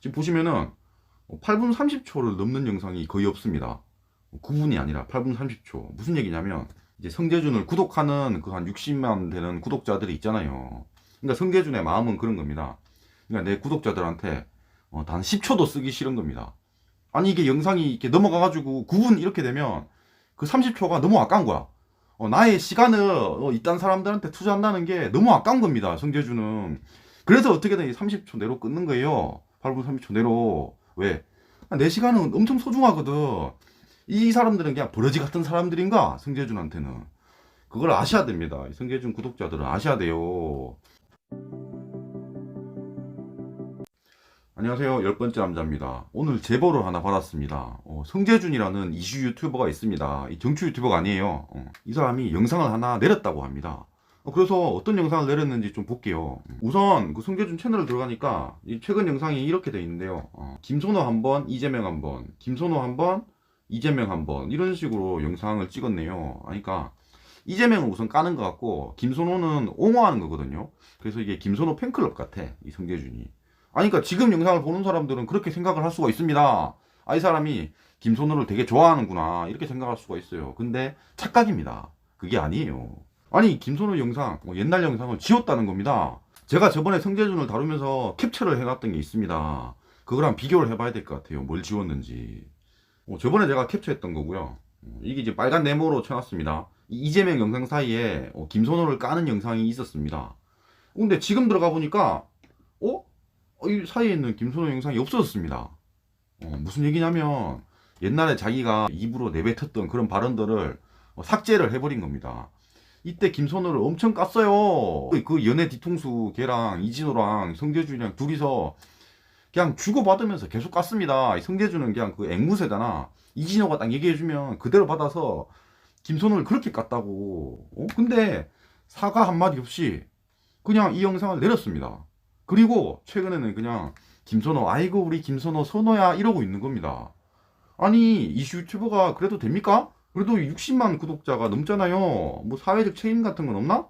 지금 보시면은 8분 30초를 넘는 영상이 거의 없습니다. 9분이 아니라 8분 30초. 무슨 얘기냐면 이제 성재준을 구독하는 그 한 60만 되는 구독자들이 있잖아요. 그러니까 성재준의 마음은 그런 겁니다. 그러니까 내 구독자들한테 단 10초도 쓰기 싫은 겁니다. 아니 이게 영상이 이렇게 넘어가가지고 9분 이렇게 되면 그 30초가 너무 아까운 거야. 나의 시간을 이딴 사람들한테 투자한다는 게 너무 아까운 겁니다. 성재준은. 그래서 어떻게든 30초 내로 끊는 거예요. 8분 30초 내로. 왜? 내 시간은 엄청 소중하거든. 이 사람들은 그냥 버러지 같은 사람들인가? 성재준한테는. 그걸 아셔야 됩니다. 성재준 구독자들은 아셔야 돼요. 안녕하세요. 10번째 남자입니다. 오늘 제보를 하나 받았습니다. 성재준이라는 이슈 유튜버가 있습니다. 이 정치 유튜버가 아니에요. 이 사람이 영상을 하나 내렸다고 합니다. 그래서 어떤 영상을 내렸는지 좀 볼게요. 우선 그 성재준 채널을 들어가니까 이 최근 영상이 이렇게 돼 있는데요. 김선호 한번, 이재명 한번, 김선호 한번, 이재명 한번 이런 식으로 영상을 찍었네요. 그러니까 이재명은 우선 까는 것 같고 김선호는 옹호하는 거거든요. 그래서 이게 김선호 팬클럽 같아, 이 성재준이. 아니, 그러니까 지금 영상을 보는 사람들은 그렇게 생각을 할 수가 있습니다. 이 사람이 김선호를 되게 좋아하는구나 이렇게 생각할 수가 있어요. 근데 착각입니다. 그게 아니에요. 아니, 김선호 영상, 옛날 영상을 지웠다는 겁니다. 제가 저번에 성재준을 다루면서 캡처를 해놨던 게 있습니다. 그거랑 비교를 해봐야 될 것 같아요. 뭘 지웠는지. 저번에 제가 캡처했던 거고요. 이게 이제 빨간 네모로 쳐놨습니다. 이재명 영상 사이에 김선호를 까는 영상이 있었습니다. 근데 지금 들어가 보니까 이 사이에 있는 김선호 영상이 없어졌습니다. 무슨 얘기냐면 옛날에 자기가 입으로 내뱉었던 그런 발언들을 삭제를 해버린 겁니다. 이때 김선호를 엄청 깠어요. 그 연애 뒤통수 걔랑 이진호랑 성재준이랑 둘이서 그냥 주고받으면서 계속 깠습니다. 성재준은 그냥 그 앵무새잖아. 이진호가 딱 얘기해주면 그대로 받아서 김선호를 그렇게 깠다고. 근데 사과 한마디 없이 그냥 이 영상을 내렸습니다. 그리고 최근에는 그냥 김선호, 아이고 우리 김선호 선호야 이러고 있는 겁니다. 아니, 이슈 유튜버가 그래도 됩니까? 그래도 60만 구독자가 넘잖아요. 뭐 사회적 책임 같은 건 없나?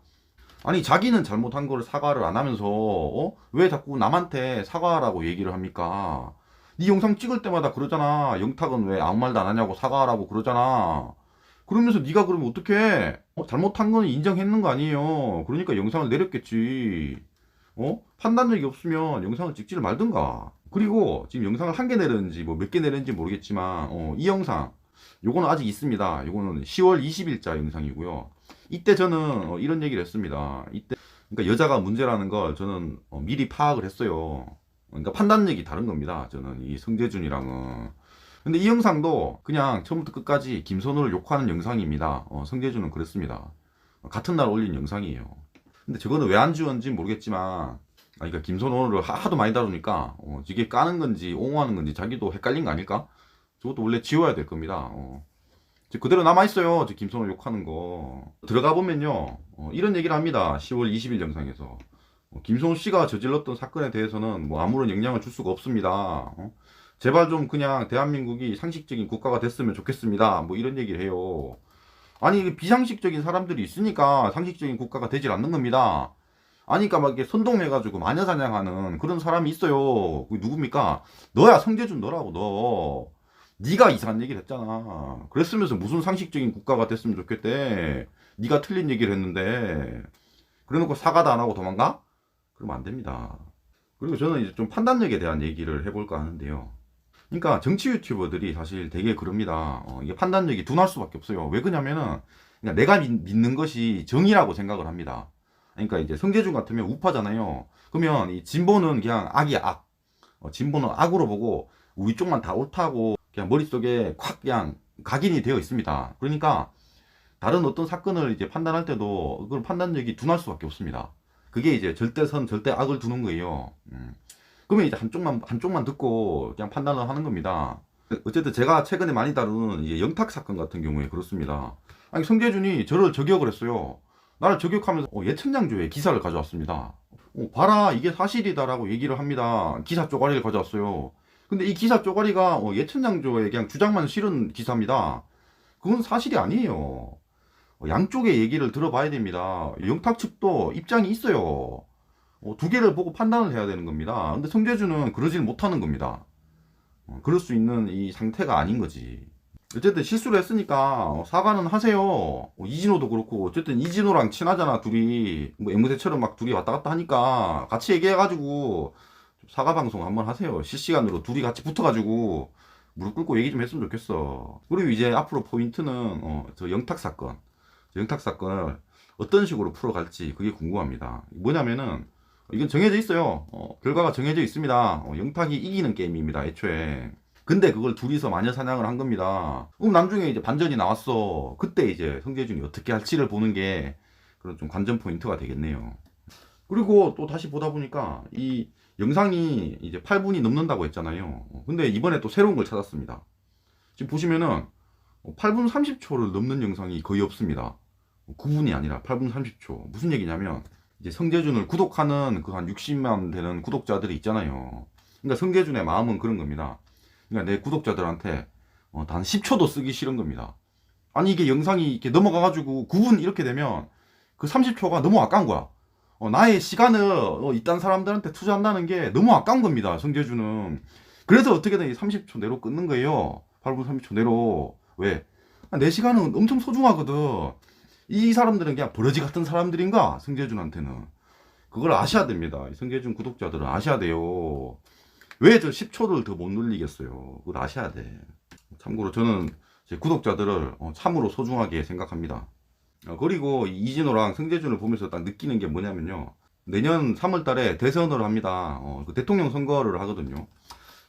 아니, 자기는 잘못한 거를 사과를 안 하면서 왜 자꾸 남한테 사과하라고 얘기를 합니까? 네 영상 찍을 때마다 그러잖아. 영탁은 왜 아무 말도 안 하냐고 사과하라고 그러잖아. 그러면서 네가 그러면 어떡해? 잘못한 거는 인정했는 거 아니에요. 그러니까 영상을 내렸겠지. 판단력이 없으면 영상을 찍지를 말든가. 그리고 지금 영상을 한 개 내렸는지 뭐 몇 개 내렸는지 모르겠지만 이 영상 요거는 아직 있습니다. 요거는 10월 20일자 영상이고요. 이때 저는 이런 얘기를 했습니다. 이때 그러니까 여자가 문제라는 걸 저는 미리 파악을 했어요. 그러니까 판단력이 다른 겁니다. 저는 이 성재준이랑은. 근데 이 영상도 그냥 처음부터 끝까지 김선호를 욕하는 영상입니다. 성재준은 그랬습니다. 같은 날 올린 영상이에요. 근데 저거는 왜 안 지웠는지 모르겠지만, 그러니까 김선호를 하도 많이 다루니까 이게 까는 건지 옹호하는 건지 자기도 헷갈린 거 아닐까? 저것도 원래 지워야 될 겁니다. 그대로 남아있어요. 저 김선호 욕하는 거. 들어가 보면요. 이런 얘기를 합니다. 10월 20일 영상에서. 김선호 씨가 저질렀던 사건에 대해서는 뭐 아무런 영향을 줄 수가 없습니다. 제발 좀 그냥 대한민국이 상식적인 국가가 됐으면 좋겠습니다. 뭐 이런 얘기를 해요. 아니, 비상식적인 사람들이 있으니까 상식적인 국가가 되질 않는 겁니다. 아니, 그러니까 막 이렇게 선동해가지고 마녀사냥하는 그런 사람이 있어요. 그게 누굽니까? 너야, 성재준 너라고, 너. 네가 이상한 얘기를 했잖아. 그랬으면서 무슨 상식적인 국가가 됐으면 좋겠대. 네가 틀린 얘기를 했는데. 그래놓고 사과도 안 하고 도망가? 그러면 안 됩니다. 그리고 저는 이제 좀 판단력에 대한 얘기를 해볼까 하는데요. 그러니까 정치 유튜버들이 사실 되게 그럽니다. 이게 판단력이 둔할 수밖에 없어요. 왜 그러냐면은 그러니까 내가 믿는 것이 정의라고 생각을 합니다. 그러니까 이제 성재준 같으면 우파잖아요. 그러면 이 진보는 그냥 악이야, 악. 진보는 악으로 보고 우리 쪽만 다 옳다고 그냥 머릿속에 콱 그냥 각인이 되어 있습니다. 그러니까 다른 어떤 사건을 이제 판단할 때도 그런 판단력이 둔할 수밖에 없습니다. 그게 이제 절대선, 절대악을 두는 거예요. 그러면 이제 한쪽만 듣고 그냥 판단을 하는 겁니다. 어쨌든 제가 최근에 많이 다루는 이제 영탁 사건 같은 경우에 그렇습니다. 아니, 성재준이 저를 저격을 했어요. 나를 저격하면서 예천장조에 기사를 가져왔습니다. 봐라, 이게 사실이다라고 얘기를 합니다. 기사 쪼가리를 가져왔어요. 근데 이 기사 쪼가리가 예천장조에 그냥 주장만 실은 기사입니다. 그건 사실이 아니에요. 양쪽의 얘기를 들어봐야 됩니다. 영탁 측도 입장이 있어요. 두 개를 보고 판단을 해야 되는 겁니다. 근데 성재준은 그러질 못하는 겁니다. 그럴 수 있는 이 상태가 아닌 거지. 어쨌든 실수를 했으니까 사과는 하세요. 이진호도 그렇고 어쨌든 이진호랑 친하잖아 둘이. 뭐 앵무새처럼 막 둘이 왔다 갔다 하니까 같이 얘기해가지고 사과 방송 한번 하세요. 실시간으로 둘이 같이 붙어가지고 무릎 꿇고 얘기 좀 했으면 좋겠어. 그리고 이제 앞으로 포인트는 저 영탁 사건. 저 영탁 사건을 어떤 식으로 풀어갈지 그게 궁금합니다. 뭐냐면은 이건 정해져 있어요. 결과가 정해져 있습니다. 영탁이 이기는 게임입니다. 애초에. 근데 그걸 둘이서 마녀 사냥을 한 겁니다. 그럼 나중에 이제 반전이 나왔어. 그때 이제 성재준이 어떻게 할지를 보는 게 그런 좀 관전 포인트가 되겠네요. 그리고 또 다시 보다 보니까 이 영상이 이제 8분이 넘는다고 했잖아요. 근데 이번에 또 새로운 걸 찾았습니다. 지금 보시면은 8분 30초를 넘는 영상이 거의 없습니다. 9분이 아니라 8분 30초. 무슨 얘기냐면 이제 성재준을 구독하는 그 한 60만 되는 구독자들이 있잖아요. 그러니까 성재준의 마음은 그런 겁니다. 그러니까 내 구독자들한테 단 10초도 쓰기 싫은 겁니다. 아니 이게 영상이 이렇게 넘어가가지고 9분 이렇게 되면 그 30초가 너무 아까운 거야. 나의 시간을 이딴 사람들한테 투자한다는 게 너무 아까운 겁니다. 성재준은. 그래서 어떻게든 30초 내로 끊는 거예요. 8분 30초 내로. 왜? 내 시간은 엄청 소중하거든. 이 사람들은 그냥 버러지 같은 사람들인가? 성재준한테는. 그걸 아셔야 됩니다. 성재준 구독자들은 아셔야 돼요. 왜 저 10초를 더 못 눌리겠어요? 그걸 아셔야 돼. 참고로 저는 제 구독자들을 참으로 소중하게 생각합니다. 그리고 이진호랑 성재준을 보면서 딱 느끼는 게 뭐냐면요. 내년 3월 달에 대선을 합니다. 그 대통령 선거를 하거든요.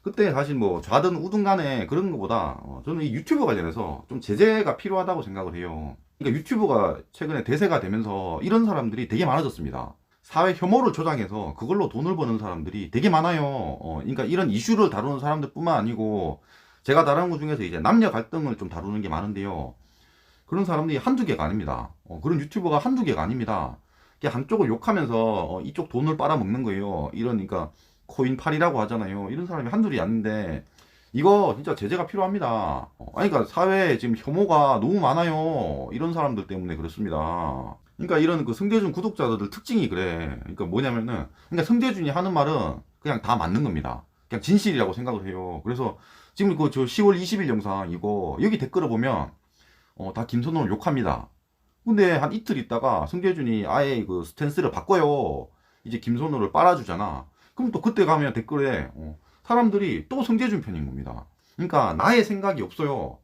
그때 사실 뭐 좌든 우든 간에 그런 것보다 저는 이 유튜브 관련해서 좀 제재가 필요하다고 생각을 해요. 그러니까 유튜브가 최근에 대세가 되면서 이런 사람들이 되게 많아졌습니다. 사회 혐오를 조장해서 그걸로 돈을 버는 사람들이 되게 많아요. 그러니까 이런 이슈를 다루는 사람들 뿐만 아니고 제가 다루는 것 중에서 이제 남녀 갈등을 좀 다루는 게 많은데요. 그런 사람들이 한두 개가 아닙니다. 그런 유튜버가 한두 개가 아닙니다. 한쪽을 욕하면서 이쪽 돈을 빨아먹는 거예요. 이러니까 코인팔이라고 하잖아요. 이런 사람이 한둘이 아닌데 이거 진짜 제재가 필요합니다. 아니 그러니까 사회에 지금 혐오가 너무 많아요. 이런 사람들 때문에 그렇습니다. 그러니까 이런 그 성재준 구독자들 특징이 그래. 그러니까 뭐냐면은 그러니까 성재준이 하는 말은 그냥 다 맞는 겁니다. 그냥 진실이라고 생각을 해요. 그래서 지금 그 저 10월 20일 영상 이거 여기 댓글을 보면 다 김선호를 욕합니다. 근데 한 이틀 있다가 성재준이 아예 그 스탠스를 바꿔요. 이제 김선호를 빨아주잖아. 그럼 또 그때 가면 댓글에 사람들이 또 성재준 편인 겁니다. 그러니까 나의 생각이 없어요.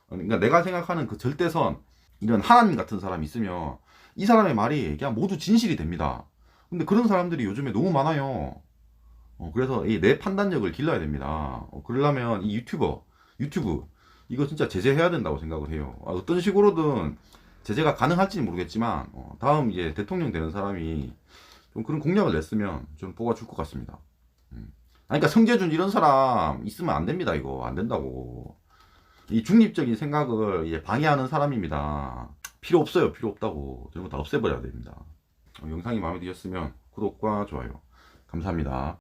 그러니까 내가 생각하는 그 절대선 이런 하나님 같은 사람이 있으면 이 사람의 말이 그냥 모두 진실이 됩니다. 근데 그런 사람들이 요즘에 너무 많아요. 그래서 이 내 판단력을 길러야 됩니다. 그러려면 이 유튜브 이거 진짜 제재해야 된다고 생각을 해요. 어떤 식으로든 제재가 가능할지는 모르겠지만 다음 이제 대통령 되는 사람이 좀 그런 공약을 냈으면 좀 뽑아줄 것 같습니다. 그러니까 성재준 이런 사람 있으면 안 됩니다. 이거 안 된다고. 이 중립적인 생각을 이제 방해하는 사람입니다. 필요 없어요. 필요 없다고. 저런 거 다 없애버려야 됩니다. 영상이 마음에 드셨으면 구독과 좋아요 감사합니다.